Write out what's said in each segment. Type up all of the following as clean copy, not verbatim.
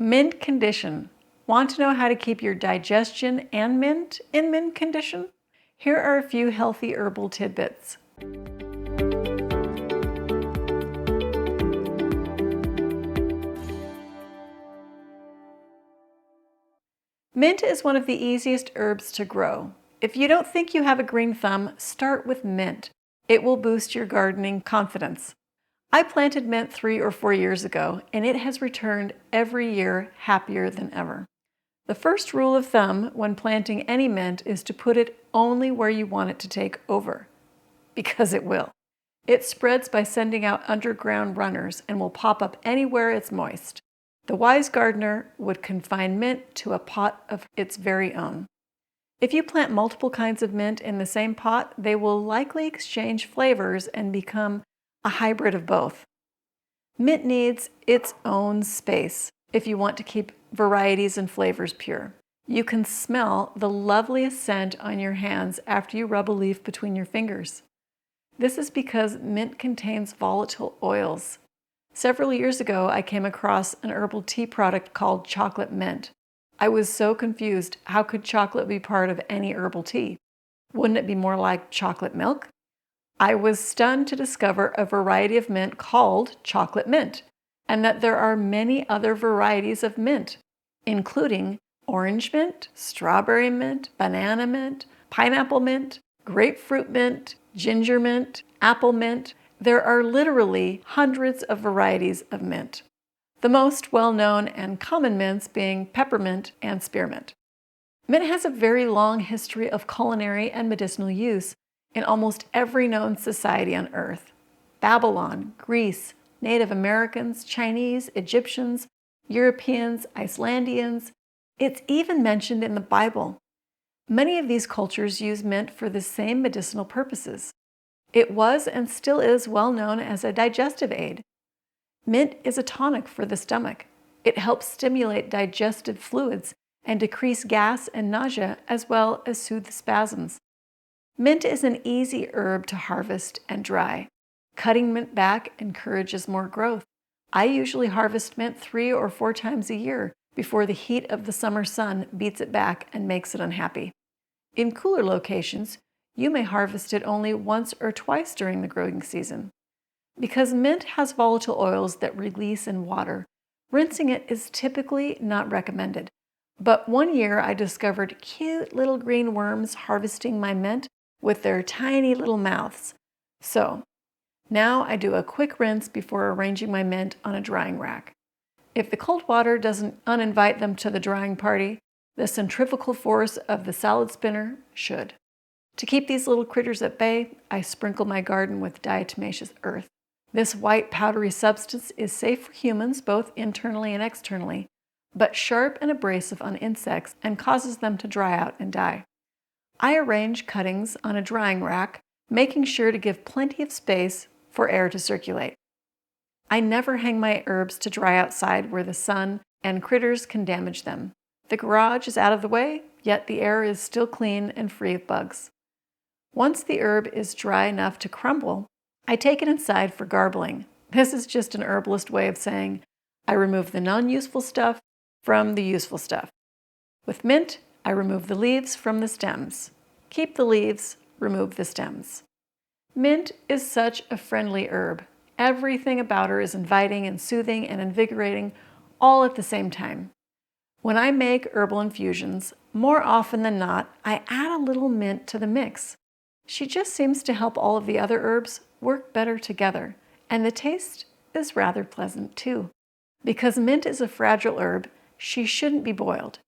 Mint condition. Want to know how to keep your digestion and mint in mint condition? Here are a few healthy herbal tidbits. Mint is one of the easiest herbs to grow. If you don't think you have a green thumb, start with mint. It will boost your gardening confidence. I planted mint 3 or 4 years ago, and it has returned every year happier than ever. The first rule of thumb when planting any mint is to put it only where you want it to take over, because it will. It spreads by sending out underground runners and will pop up anywhere it's moist. The wise gardener would confine mint to a pot of its very own. If you plant multiple kinds of mint in the same pot, they will likely exchange flavors and become a hybrid of both. Mint needs its own space if you want to keep varieties and flavors pure. You can smell the loveliest scent on your hands after you rub a leaf between your fingers. This is because mint contains volatile oils. Several years ago, I came across an herbal tea product called chocolate mint. I was so confused. How could chocolate be part of any herbal tea? Wouldn't it be more like chocolate milk? I was stunned to discover a variety of mint called chocolate mint, and that there are many other varieties of mint, including orange mint, strawberry mint, banana mint, pineapple mint, grapefruit mint, ginger mint, apple mint. There are literally hundreds of varieties of mint. The most well-known and common mints being peppermint and spearmint. Mint has a very long history of culinary and medicinal use in almost every known society on earth. Babylon, Greece, Native Americans, Chinese, Egyptians, Europeans, Icelandians. It's even mentioned in the Bible. Many of these cultures use mint for the same medicinal purposes. It was and still is well known as a digestive aid. Mint is a tonic for the stomach. It helps stimulate digestive fluids and decrease gas and nausea, as well as soothe spasms. Mint is an easy herb to harvest and dry. Cutting mint back encourages more growth. I usually harvest mint 3 or 4 times a year before the heat of the summer sun beats it back and makes it unhappy. In cooler locations, you may harvest it only once or twice during the growing season. Because mint has volatile oils that release in water, rinsing it is typically not recommended. But one year I discovered cute little green worms harvesting my mint with their tiny little mouths. So now I do a quick rinse before arranging my mint on a drying rack. If the cold water doesn't uninvite them to the drying party, the centrifugal force of the salad spinner should. To keep these little critters at bay, I sprinkle my garden with diatomaceous earth. This white powdery substance is safe for humans both internally and externally, but sharp and abrasive on insects and causes them to dry out and die. I arrange cuttings on a drying rack, making sure to give plenty of space for air to circulate. I never hang my herbs to dry outside where the sun and critters can damage them. The garage is out of the way, yet the air is still clean and free of bugs. Once the herb is dry enough to crumble, I take it inside for garbling. This is just an herbalist way of saying I remove the non-useful stuff from the useful stuff. With mint, I remove the leaves from the stems. Keep the leaves, remove the stems. Mint is such a friendly herb. Everything about her is inviting and soothing and invigorating all at the same time. When I make herbal infusions, more often than not, I add a little mint to the mix. She just seems to help all of the other herbs work better together, and the taste is rather pleasant too. Because mint is a fragile herb, she shouldn't be boiled.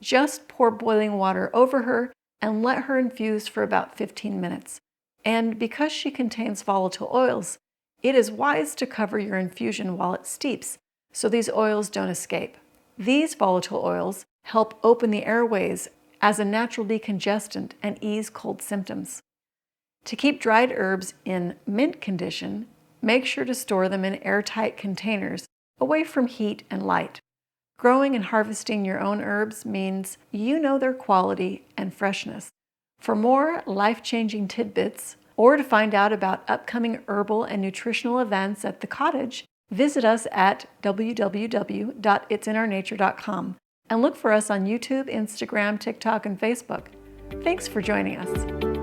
Just pour boiling water over her and let her infuse for about 15 minutes. And because she contains volatile oils, it is wise to cover your infusion while it steeps so these oils don't escape. These volatile oils help open the airways as a natural decongestant and ease cold symptoms. To keep dried herbs in mint condition, make sure to store them in airtight containers away from heat and light. Growing and harvesting your own herbs means you know their quality and freshness. For more life-changing tidbits, or to find out about upcoming herbal and nutritional events at the cottage, Visit us at www.it'sinournature.com and look for us on YouTube, Instagram, TikTok, and Facebook. Thanks for joining us.